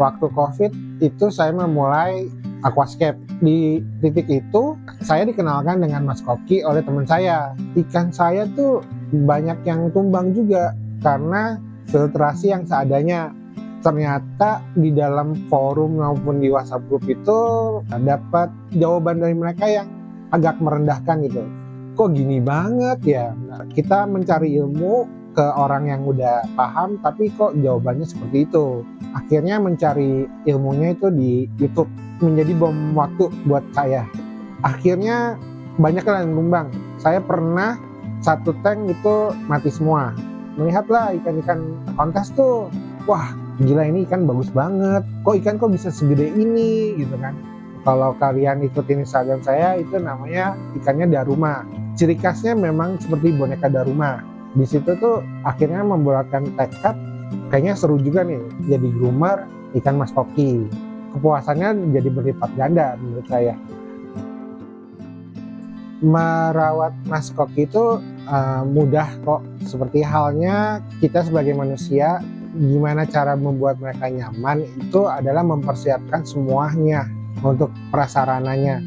Waktu COVID itu saya memulai aquascape. Di titik itu saya dikenalkan dengan Mas Koki oleh teman saya. Ikan saya tuh banyak yang tumbang juga karena filtrasi yang seadanya. Ternyata di dalam forum maupun di WhatsApp group itu dapat jawaban dari mereka yang agak merendahkan gitu. Kok gini banget ya? Nah, kita mencari ilmu ke orang yang udah paham, tapi kok jawabannya seperti itu. Akhirnya mencari ilmunya itu di YouTube, menjadi bom waktu buat saya. Akhirnya banyak yang tumbang. Saya pernah satu tank itu mati semua. Melihatlah ikan-ikan kontes tuh, wah gila ini ikan bagus banget. Kok bisa segede ini gitu kan. Kalau kalian ikutin Instagram saya itu namanya ikannya Daruma. Ciri khasnya memang seperti boneka Daruma. Di situ tuh akhirnya membuatkan tekad, kayaknya seru juga nih jadi groomer ikan Mas Koki. Kepuasannya jadi berlipat ganda menurut saya. Merawat Mas Koki itu mudah kok. Seperti halnya kita sebagai manusia, gimana cara membuat mereka nyaman itu adalah mempersiapkan semuanya untuk prasarananya.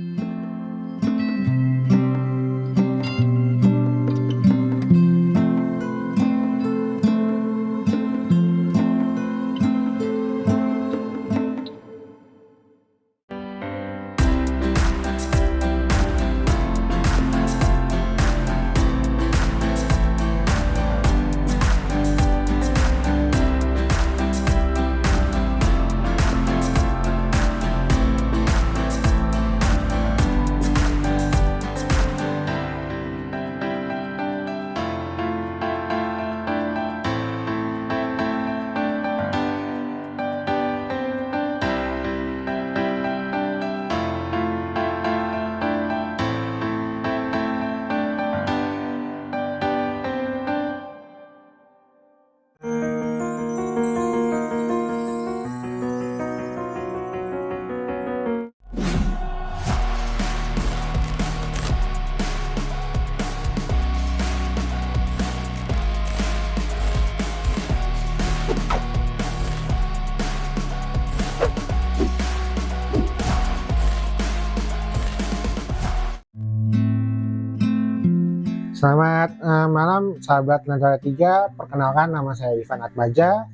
Selamat malam sahabat Negara 3, perkenalkan nama saya Ivan Atmaja.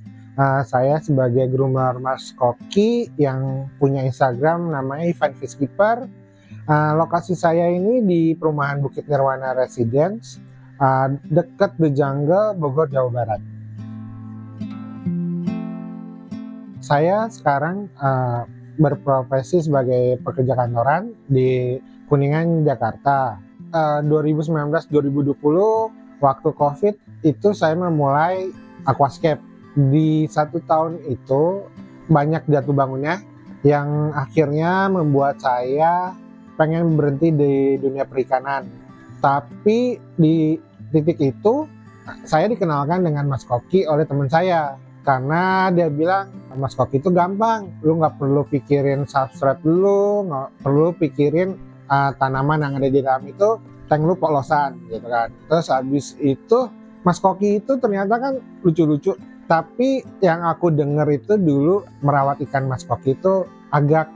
Saya sebagai groomer Mas Koki yang punya Instagram namanya Ivan Fishkeeper. Lokasi saya ini di perumahan Bukit Nirwana Residence, dekat The Jungle, Bogor, Jawa Barat. Saya sekarang berprofesi sebagai pekerja kantoran di Kuningan, Jakarta. 2019-2020 waktu COVID itu saya memulai aquascape. Di 1 tahun itu banyak jatuh bangunnya yang akhirnya membuat saya pengen berhenti di dunia perikanan. Tapi di titik itu saya dikenalkan dengan Mas Koki oleh teman saya. Karena dia bilang, Mas Koki itu gampang, lu nggak perlu pikirin substrate dulu, nggak perlu pikirin tanaman yang ada di dalam itu, tank lu polosan gitu kan. Terus habis itu Mas Koki itu ternyata kan lucu-lucu, tapi yang aku denger itu dulu merawat ikan Mas Koki itu agak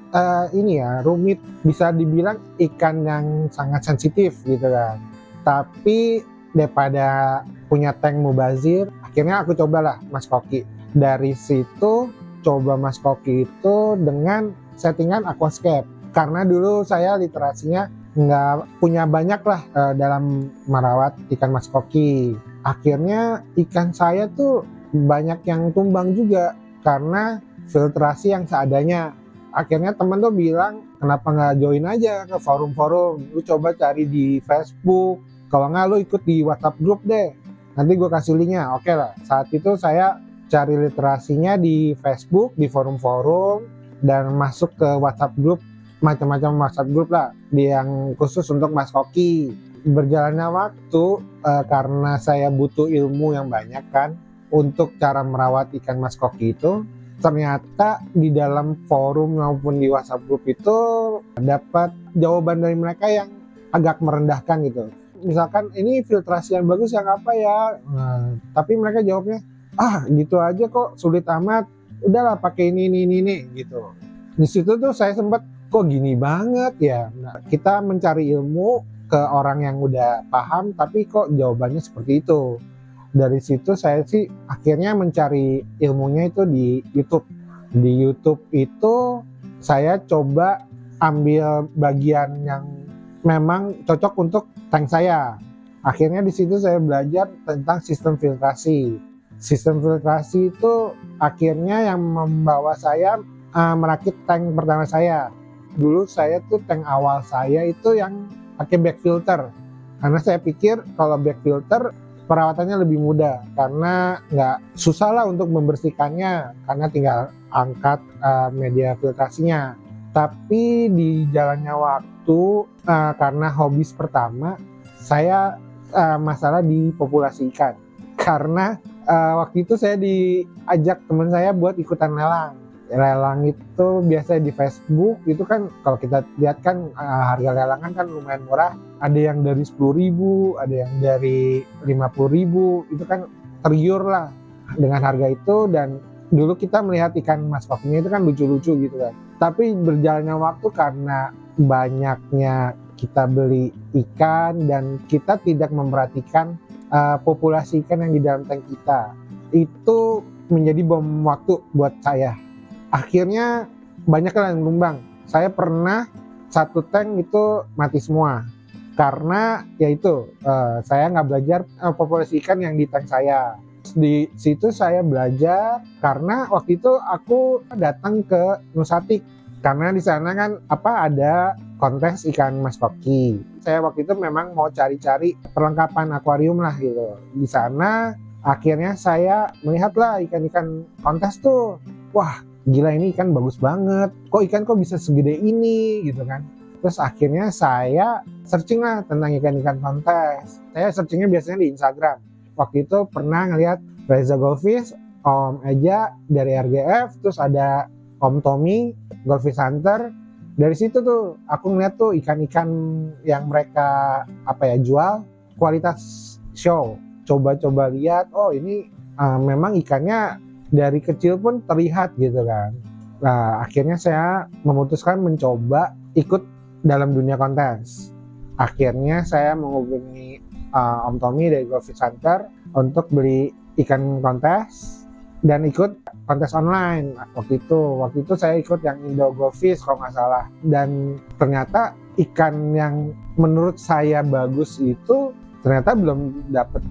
rumit, bisa dibilang ikan yang sangat sensitif gitu kan. Tapi daripada punya tank mubazir, akhirnya aku cobalah Mas Koki. Dari situ coba Mas Koki itu dengan settingan aquascape. Karena dulu saya literasinya nggak punya banyak lah dalam merawat ikan Mas Koki. Akhirnya ikan saya tuh banyak yang tumbang juga karena filtrasi yang seadanya. Akhirnya temen tuh bilang, kenapa nggak join aja ke forum-forum, lu coba cari di Facebook, kalau nggak lu ikut di WhatsApp group deh, nanti gue kasih linknya. Oke lah, saat itu saya cari literasinya di Facebook, di forum-forum, dan masuk ke WhatsApp group, macam-macam WhatsApp group lah, yang khusus untuk Mas Koki. Berjalannya waktu, karena saya butuh ilmu yang banyak kan, untuk cara merawat ikan Mas Koki itu, ternyata di dalam forum maupun di WhatsApp group itu dapat jawaban dari mereka yang agak merendahkan gitu. Misalkan ini filtrasi yang bagus yang apa ya, tapi mereka jawabnya, gitu aja kok, sulit amat. udahlah pakai ini gitu. Di situ tuh saya sempat kok gini banget ya. Nah, kita mencari ilmu ke orang yang udah paham tapi kok jawabannya seperti itu. Dari situ saya sih akhirnya mencari ilmunya itu di YouTube. Di YouTube itu saya coba ambil bagian yang memang cocok untuk tank saya. Akhirnya di situ saya belajar tentang sistem filtrasi. Sistem filtrasi itu akhirnya yang membawa saya merakit tank pertama saya. Dulu saya tuh tank awal saya itu yang pakai back filter. Karena saya pikir kalau back filter perawatannya lebih mudah karena nggak susah lah untuk membersihkannya karena tinggal angkat media filtrasinya. Tapi di jalannya waktu karena hobis pertama saya masalah di populasi ikan karena waktu itu saya diajak teman saya buat ikutan lelang. Lelang itu biasa di Facebook itu kan kalau kita lihat kan harga lelangan kan lumayan murah. Ada yang dari 10.000, ada yang dari 50.000, itu kan tergiur lah dengan harga itu. Dan dulu kita melihat ikan mas kokinya itu kan lucu-lucu gitu kan. Tapi berjalannya waktu karena banyaknya kita beli ikan dan kita tidak memperhatikan populasi ikan yang di dalam tank kita, itu menjadi bom waktu buat saya. Akhirnya banyak yang numbang. Saya pernah satu tank itu mati semua karena yaitu saya nggak belajar populasi ikan yang di tank saya. Di situ saya belajar karena waktu itu aku datang ke Nusatik karena di sana kan ada kontes ikan mas koki. Saya waktu itu memang mau cari-cari perlengkapan akuarium lah gitu. Di sana akhirnya saya melihatlah ikan-ikan kontes tuh. Wah, gila ini ikan bagus banget. Kok bisa segede ini gitu kan. Terus akhirnya saya searching lah tentang ikan-ikan kontes. Saya searchingnya biasanya di Instagram. Waktu itu pernah ngeliat Reza Goldfish, Om Eja dari RGF, terus ada Om Tommy, Goldfish Hunter. Dari situ tuh aku ngeliat tuh ikan-ikan yang mereka jual kualitas show. Coba-coba lihat, oh ini memang ikannya dari kecil pun terlihat gitu kan. Nah akhirnya saya memutuskan mencoba ikut dalam dunia kontes. Akhirnya saya menghubungi Om Tommy dari Goldfish Hunter untuk beli ikan kontes dan ikut kontes online. Waktu itu saya ikut yang Indo Goldfish kalau nggak salah. Dan ternyata ikan yang menurut saya bagus itu ternyata belum dapet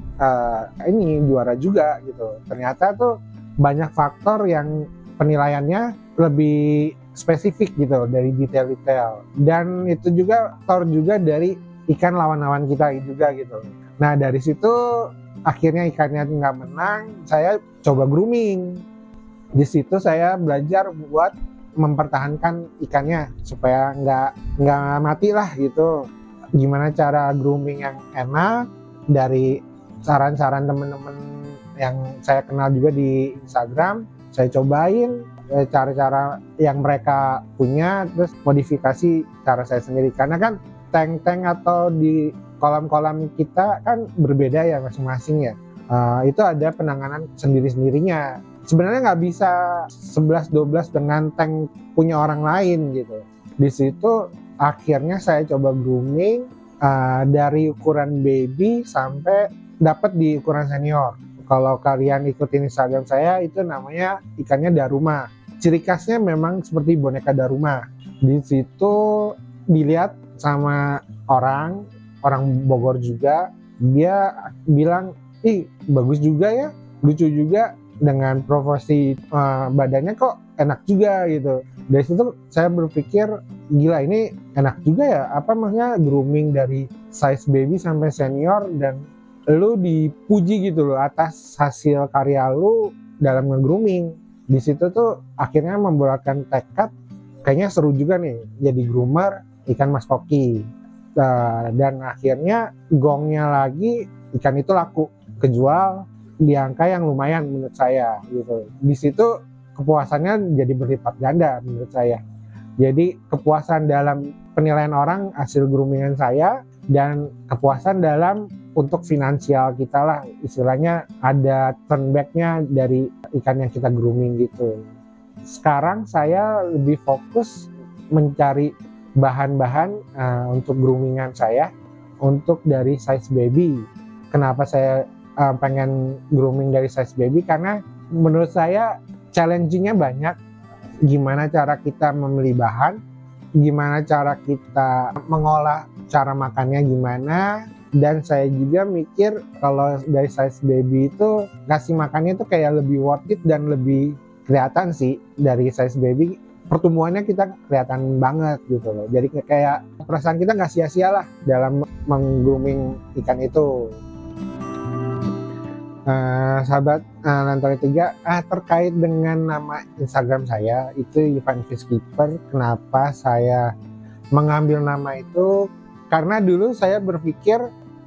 juara juga gitu. Ternyata tuh banyak faktor yang penilaiannya lebih spesifik gitu dari detail-detail. Dan itu juga faktor juga dari ikan lawan-lawan kita juga gitu. Nah dari situ akhirnya ikannya nggak menang, saya coba grooming. Di situ saya belajar buat mempertahankan ikannya supaya nggak mati lah gitu. Gimana cara grooming yang enak dari saran-saran teman-teman yang saya kenal juga di Instagram. Saya cobain cara-cara yang mereka punya, terus modifikasi cara saya sendiri. Karena kan tank-tank atau di kolam-kolam kita kan berbeda ya masing-masing ya. Itu ada penanganan sendiri-sendirinya. Sebenarnya nggak bisa 11-12 dengan tank punya orang lain gitu. Di situ akhirnya saya coba grooming dari ukuran baby sampai dapat di ukuran senior. Kalau kalian ikutin Instagram saya itu namanya ikannya Daruma. Ciri khasnya memang seperti boneka Daruma. Di situ dilihat sama orang Bogor juga, dia bilang, ih bagus juga ya, lucu juga, dengan proporsi badannya kok enak juga gitu. Dari situ saya berpikir, gila ini enak juga ya, maksudnya grooming dari size baby sampai senior dan lu dipuji gitu loh atas hasil karya lu dalam nge-grooming. Di situ tuh akhirnya membulatkan tekad, kayaknya seru juga nih jadi groomer ikan mas koki. Dan akhirnya gongnya lagi ikan itu laku, kejual di angka yang lumayan menurut saya gitu. Di situ kepuasannya jadi berlipat ganda menurut saya. Jadi kepuasan dalam penilaian orang hasil groomingan saya dan kepuasan dalam untuk finansial kita lah, istilahnya ada turn back-nya dari ikan yang kita grooming gitu. sekarang saya lebih fokus mencari bahan-bahan untuk groomingan saya untuk dari size baby. Kenapa saya pengen grooming dari size baby? Karena menurut saya challenging-nya banyak. Gimana cara kita memilih bahan, gimana cara kita mengolah, cara makannya gimana. Dan saya juga mikir kalau dari size baby itu ngasih makannya itu kayak lebih worth it dan lebih kelihatan sih. Dari size baby pertumbuhannya kita kelihatan banget gitu loh. Jadi kayak perasaan kita nggak sia-sia lah dalam meng-grooming ikan itu. Sahabat Nantoli 3, terkait dengan nama Instagram saya itu Ivan Fish Keeper. Kenapa saya mengambil nama itu? Karena dulu saya berpikir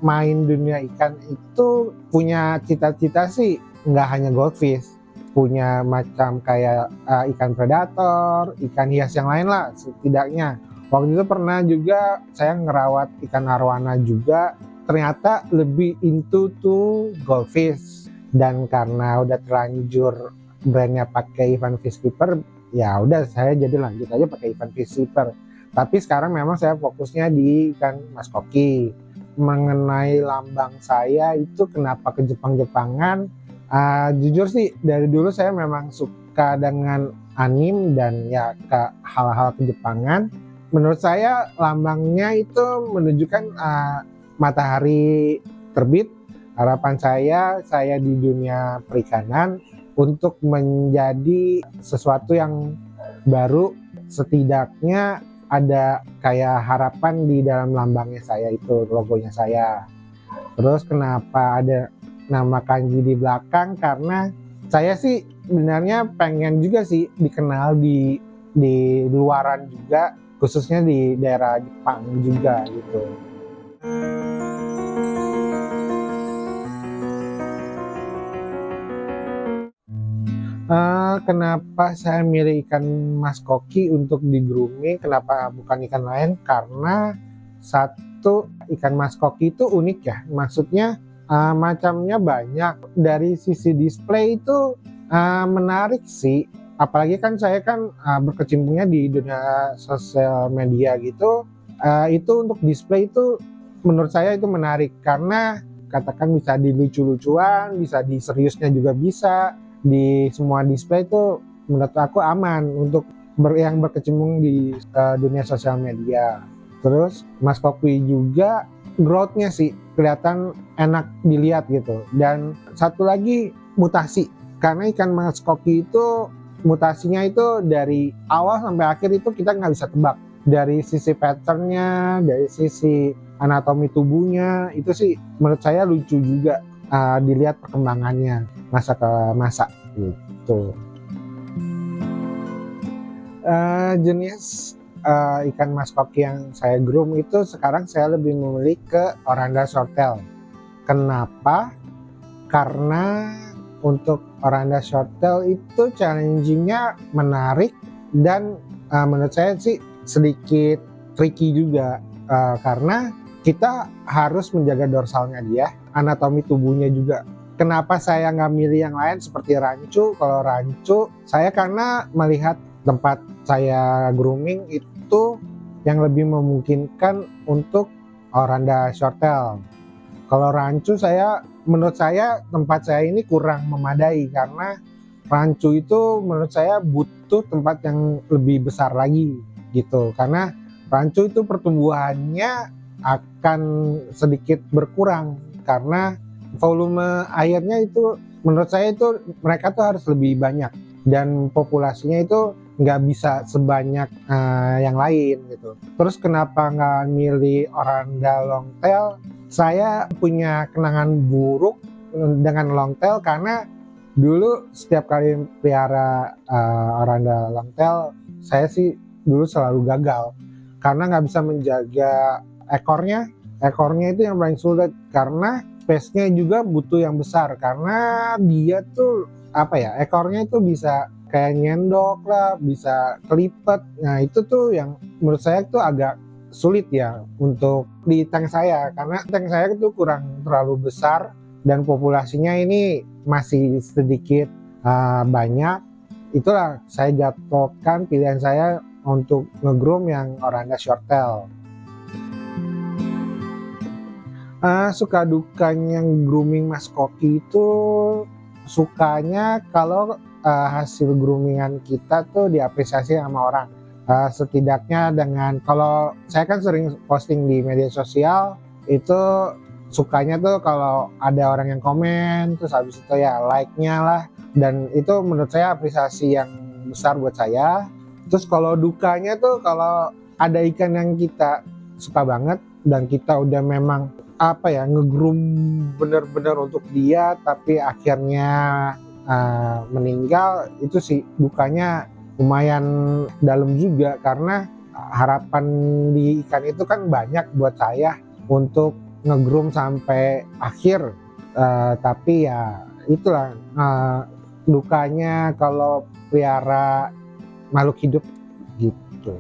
main dunia ikan itu punya cita-cita sih nggak hanya goldfish, punya macam kayak ikan predator, ikan hias yang lain lah setidaknya. Waktu itu pernah juga saya ngerawat ikan arwana juga, ternyata lebih into to goldfish. Dan karena udah terlanjur brandnya pakai Ivan Fish Keeper, ya udah saya jadi lanjut aja pakai Ivan Fish Keeper. Tapi sekarang memang saya fokusnya di ikan mas koki. Mengenai lambang saya itu kenapa ke Jepang-Jepangan, jujur sih dari dulu saya memang suka dengan anime dan ya ke hal-hal kejepangan. Menurut saya lambangnya itu menunjukkan matahari terbit. Harapan saya di dunia perikanan untuk menjadi sesuatu yang baru, setidaknya ada kayak harapan di dalam lambangnya saya itu, logonya saya. Terus kenapa ada nama kanji di belakang? Karena saya sih sebenarnya pengen juga sih dikenal di luaran juga, khususnya di daerah Jepang juga gitu. Kenapa saya milih ikan mas koki untuk di grooming, kenapa bukan ikan lain? Karena satu, ikan mas koki itu unik ya, maksudnya macamnya banyak. Dari sisi display itu menarik sih, apalagi kan saya kan berkecimpungnya di dunia sosial media gitu. Itu untuk display itu menurut saya itu menarik, karena katakan bisa di lucu-lucuan, bisa di seriusnya juga bisa. Di semua display itu menurut aku aman untuk yang berkecimpung di dunia sosial media. Terus mas koki juga growth-nya sih kelihatan enak dilihat gitu. Dan satu lagi mutasi, karena ikan mas koki itu mutasinya itu dari awal sampai akhir itu kita nggak bisa tebak. Dari sisi patternnya, dari sisi anatomi tubuhnya, itu sih menurut saya lucu juga dilihat perkembangannya masa ke masa gitu. Jenis ikan mas koki yang saya groom itu sekarang saya lebih memilih ke Oranda Shorttail. Kenapa? Karena untuk Oranda Shorttail itu challengingnya menarik dan menurut saya sih sedikit tricky juga, karena kita harus menjaga dorsalnya dia, anatomi tubuhnya juga. Kenapa saya nggak milih yang lain seperti rancu? Kalau rancu, saya karena melihat tempat saya grooming itu yang lebih memungkinkan untuk Oranda Shorttail. Kalau rancu menurut saya tempat saya ini kurang memadai, karena rancu itu menurut saya butuh tempat yang lebih besar lagi gitu. Karena rancu itu pertumbuhannya akan sedikit berkurang karena volume airnya itu menurut saya itu mereka tuh harus lebih banyak dan populasinya itu nggak bisa sebanyak yang lain gitu. Terus kenapa nggak milih Oranda Longtail? Saya punya kenangan buruk dengan Longtail karena dulu setiap kali pelihara Oranda Longtail saya sih dulu selalu gagal karena nggak bisa menjaga ekornya itu yang paling sulit, karena space-nya juga butuh yang besar, karena dia tuh ekornya itu bisa kayak nyendok lah, bisa kelipet. Nah itu tuh yang menurut saya tuh agak sulit ya untuk di tank saya, karena tank saya itu kurang terlalu besar dan populasinya ini masih sedikit banyak. itulah saya jatuhkan pilihan saya untuk ngegroom yang Oranda Shorttail. Suka dukanya grooming Mas Koki itu, sukanya kalau hasil groomingan kita tuh diapresiasi sama orang. Setidaknya dengan, kalau saya kan sering posting di media sosial, itu sukanya tuh kalau ada orang yang komen, terus habis itu ya like-nya lah, dan itu menurut saya apresiasi yang besar buat saya. Terus kalau dukanya tuh kalau ada ikan yang kita suka banget dan kita udah memang ngegroom bener-bener untuk dia, tapi akhirnya meninggal, itu sih dukanya lumayan dalam juga, karena harapan di ikan itu kan banyak buat saya untuk ngegroom sampai akhir, tapi ya itulah dukanya kalau pelihara makhluk hidup gitu.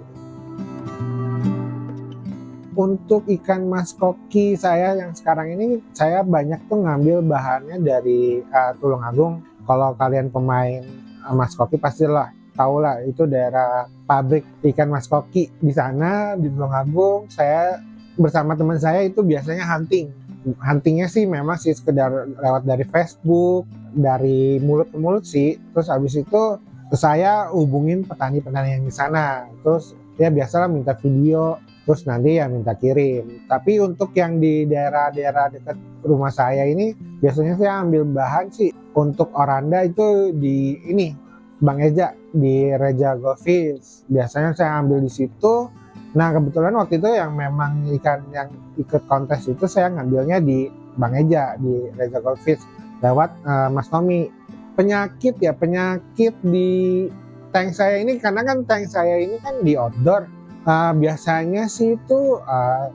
Untuk ikan Mas Koki saya yang sekarang ini, saya banyak tuh ngambil bahannya dari Tulungagung. Kalau kalian pemain Mas Koki pastilah tahu lah, itu daerah pabrik ikan Mas Koki. Di sana di Tulungagung, saya bersama teman saya itu biasanya hunting. Huntingnya sih memang sih sekedar lewat dari Facebook, dari mulut ke mulut sih. Terus habis itu saya hubungin petani-petani yang di sana. Terus ya biasalah minta video, terus nanti ya minta kirim. Tapi untuk yang di daerah-daerah dekat rumah saya ini, biasanya saya ambil bahan sih untuk Oranda itu di ini, Bang Eja, di Reja Goldfish. Biasanya saya ambil di situ. Nah kebetulan waktu itu yang memang ikan yang ikut kontes itu saya ngambilnya di Bang Eja, di Reja Goldfish, lewat Mas Tommy. Penyakit di tank saya ini, karena kan tank saya ini kan di outdoor. Biasanya sih itu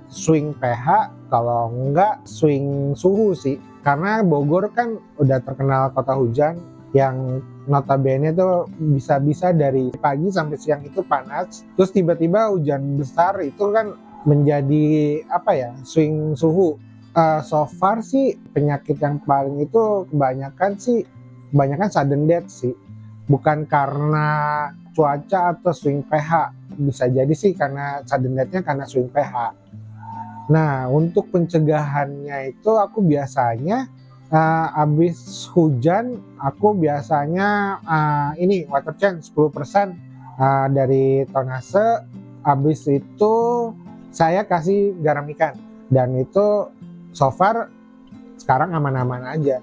swing pH, kalau enggak swing suhu sih. Karena Bogor kan udah terkenal kota hujan, yang notabene tuh bisa-bisa dari pagi sampai siang itu panas. Terus tiba-tiba hujan besar, itu kan menjadi swing suhu. So far sih penyakit yang paling itu kebanyakan sudden death sih. Bukan karena cuaca atau swing pH, bisa jadi sih karena sudden death-nya karena swing pH. Nah untuk pencegahannya itu aku biasanya abis hujan aku biasanya water change 10% dari tonase. Abis itu saya kasih garam ikan, dan itu so far sekarang aman-aman aja.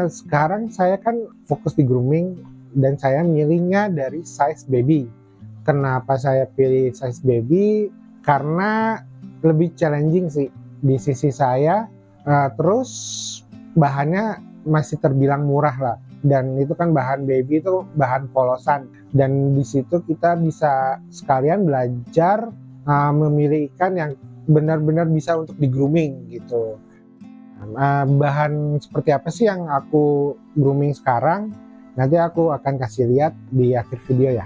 Sekarang saya kan fokus di grooming, dan saya milihnya dari size baby. Kenapa saya pilih size baby? Karena lebih challenging sih di sisi saya. Terus bahannya masih terbilang murah lah, dan itu kan bahan baby itu bahan polosan, dan di situ kita bisa sekalian belajar memilih ikan yang benar-benar bisa untuk di grooming gitu. Bahan seperti apa sih yang aku grooming sekarang? Nanti aku akan kasih lihat di akhir video ya.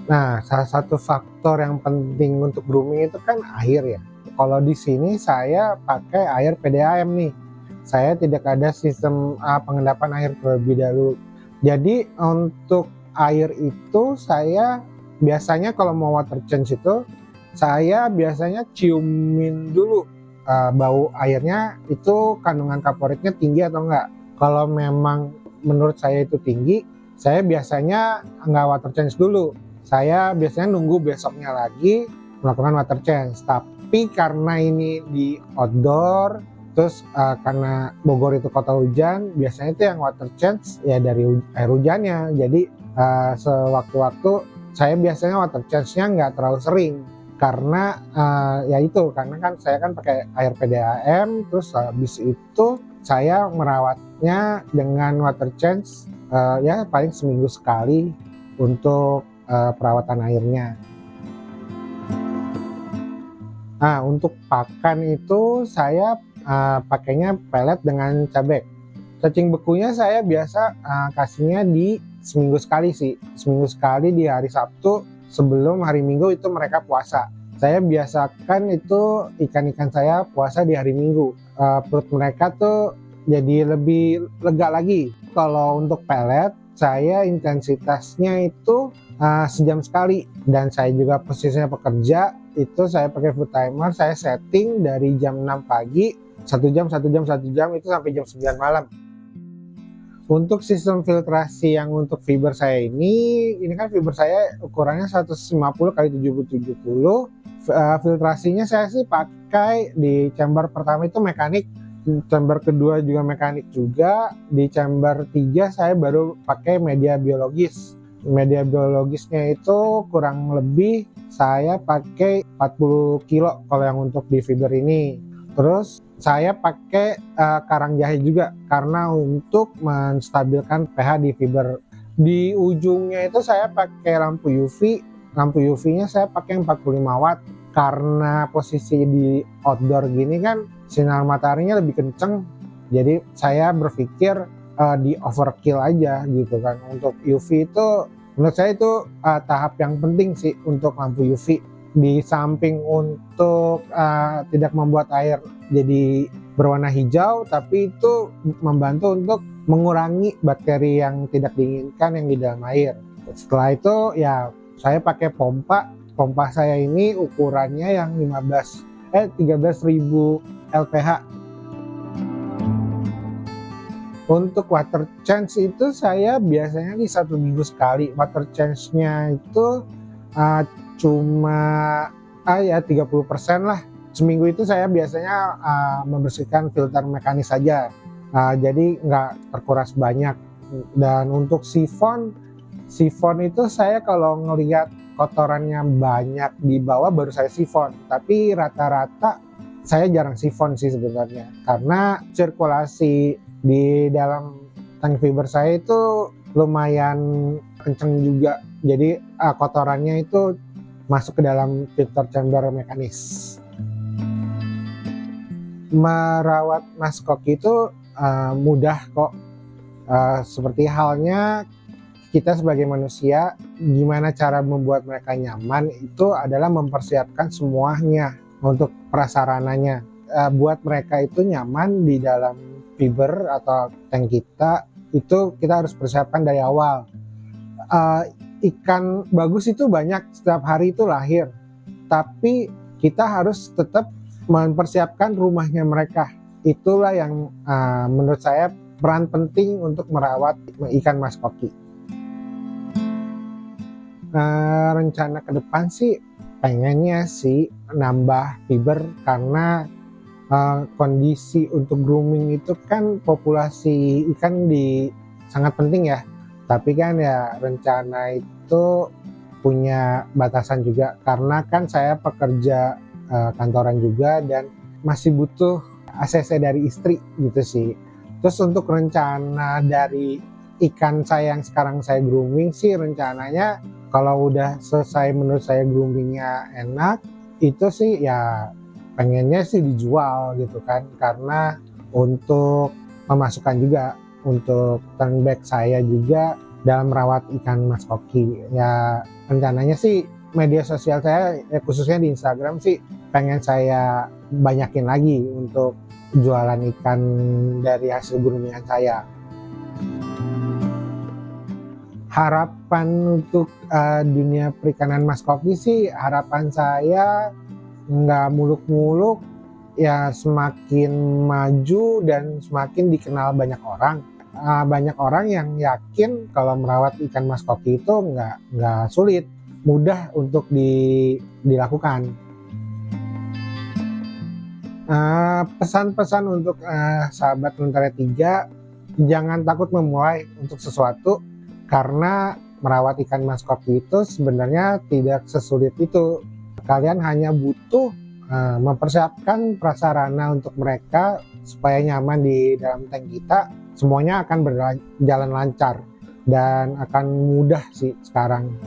Nah, salah satu faktor yang penting untuk grooming itu kan air ya. Kalau di sini saya pakai air PDAM nih. Saya tidak ada sistem pengendapan air terlebih dahulu. Jadi untuk air itu saya biasanya kalau mau water change itu, saya biasanya ciumin dulu bau airnya, itu kandungan kaporitnya tinggi atau enggak. Kalau memang menurut saya itu tinggi, saya biasanya enggak water change dulu. Saya biasanya nunggu besoknya lagi melakukan water change. Tapi karena ini di outdoor, terus karena Bogor itu kota hujan, biasanya itu yang water change ya dari air hujannya. Jadi sewaktu-waktu saya biasanya water change-nya nggak terlalu sering. Karena karena kan saya kan pakai air PDAM, terus habis itu saya merawatnya dengan water change ya paling seminggu sekali untuk perawatan airnya. Nah untuk pakan itu saya pakainya pelet dengan cabai. Cacing bekunya saya biasa kasihnya di seminggu sekali sih, seminggu sekali di hari Sabtu sebelum hari Minggu itu mereka puasa. saya biasakan itu ikan-ikan saya puasa di hari Minggu. Perut mereka tuh jadi lebih lega lagi. Kalau untuk pelet, saya intensitasnya itu sejam sekali, dan saya juga posisinya pekerja, itu saya pakai food timer, saya setting dari jam 6 pagi, 1 jam itu sampai jam 9 malam. Untuk sistem filtrasi yang untuk fiber saya ini kan fiber saya ukurannya 150 kali 70-70. Filtrasinya saya sih pakai di chamber pertama itu mekanik, chamber kedua juga mekanik juga, di chamber 3 saya baru pakai media biologis. Media biologisnya itu kurang lebih saya pakai 40 kilo kalau yang untuk di fiber ini. Terus saya pakai karang jahe juga karena untuk menstabilkan pH di fiber. Di ujungnya itu saya pakai lampu UV. Lampu UV-nya saya pakai 45 watt karena posisi di outdoor gini kan sinar mataharinya lebih kenceng. Jadi saya berpikir di overkill aja gitu kan. Untuk UV itu menurut saya itu tahap yang penting sih untuk lampu UV. Di samping untuk tidak membuat air jadi berwarna hijau, tapi itu membantu untuk mengurangi bakteri yang tidak diinginkan yang di dalam air. Setelah itu ya saya pakai pompa. Pompa saya ini ukurannya yang 13.000 LPH. Untuk water change itu saya biasanya di 1 minggu sekali. Water change-nya itu cuma ya 30% lah. Seminggu itu saya biasanya membersihkan filter mekanis saja, jadi nggak terkuras banyak. Dan untuk sifon itu saya kalau ngelihat kotorannya banyak di bawah baru saya sifon, tapi rata-rata saya jarang sifon sih sebenarnya, karena sirkulasi di dalam tank fiber saya itu lumayan kenceng juga, jadi kotorannya itu masuk ke dalam filter chamber mekanis. Merawat maskoki itu mudah kok. Seperti halnya kita sebagai manusia, gimana cara membuat mereka nyaman itu adalah mempersiapkan semuanya untuk prasarananya. Buat mereka itu nyaman di dalam fiber atau tank kita, itu kita harus persiapkan dari awal. Ikan bagus itu banyak, setiap hari itu lahir, tapi kita harus tetap mempersiapkan rumahnya mereka. Itulah yang menurut saya peran penting untuk merawat ikan maskoki. Rencana ke depan sih pengennya sih nambah fiber, karena kondisi untuk grooming itu kan populasi ikan sangat penting ya. Tapi kan ya rencana itu punya batasan juga, karena kan saya pekerja kantoran juga dan masih butuh ACC dari istri gitu sih. Terus untuk rencana dari ikan saya yang sekarang saya grooming sih, rencananya kalau udah selesai menurut saya groomingnya enak, itu sih ya pengennya sih dijual gitu kan, karena untuk pemasukan juga untuk turn back saya juga dalam merawat ikan maskoki. Ya rencananya sih media sosial saya khususnya di Instagram sih pengen saya banyakin lagi untuk jualan ikan dari hasil groomingan saya. Harapan untuk dunia perikanan maskoki sih, harapan saya nggak muluk-muluk, ya semakin maju dan semakin dikenal banyak orang. Banyak orang yang yakin kalau merawat ikan maskoki itu nggak sulit, mudah untuk dilakukan. Pesan-pesan untuk sahabat Lentera 3, jangan takut memulai untuk sesuatu, karena merawat ikan maskoki itu sebenarnya tidak sesulit itu. Kalian hanya butuh mempersiapkan prasarana untuk mereka supaya nyaman di dalam tank kita. Semuanya akan berjalan lancar dan akan mudah sih sekarang.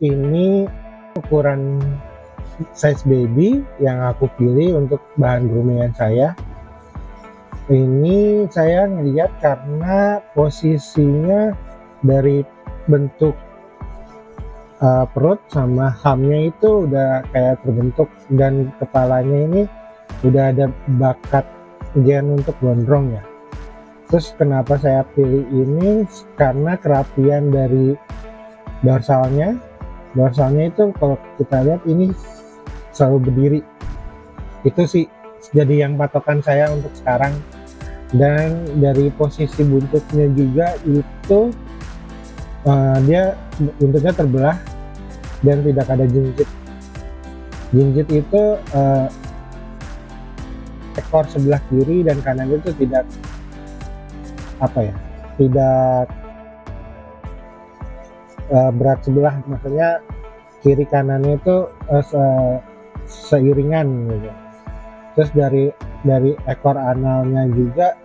ini ukuran size baby yang aku pilih untuk bahan groomingan saya. Ini saya ngelihat karena posisinya dari bentuk perut sama hamnya itu udah kayak terbentuk, dan kepalanya ini udah ada bakat gen untuk gondrong ya. Terus kenapa saya pilih ini, karena kerapian dari dorsalnya itu kalau kita lihat ini selalu berdiri. Itu sih jadi yang patokan saya untuk sekarang. Dan dari posisi buntutnya juga itu dia buntutnya terbelah dan tidak ada jinjit. Jinjit itu ekor sebelah kiri dan kanan itu tidak berat sebelah, maksudnya kiri kanannya itu seiringan gitu. Terus dari ekor analnya juga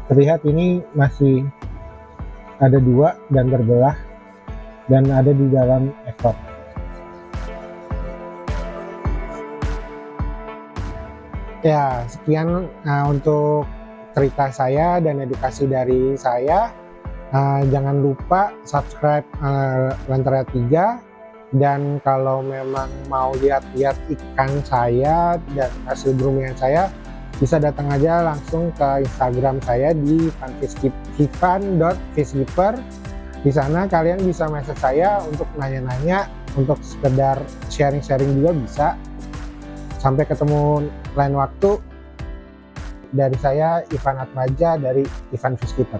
terlihat ini masih ada 2 dan terbelah dan ada di dalam ekor. Ya, sekian untuk cerita saya dan edukasi dari saya. Jangan lupa subscribe Lentera 3, dan kalau memang mau lihat-lihat ikan saya dan hasil groomingan saya, bisa datang aja langsung ke Instagram saya di ivan.fishkeeper. Di sana kalian bisa message saya untuk nanya-nanya, untuk sekedar sharing-sharing juga bisa. Sampai ketemu lain waktu. Dari saya, Ivan Atmaja dari Ivan Fishkeeper.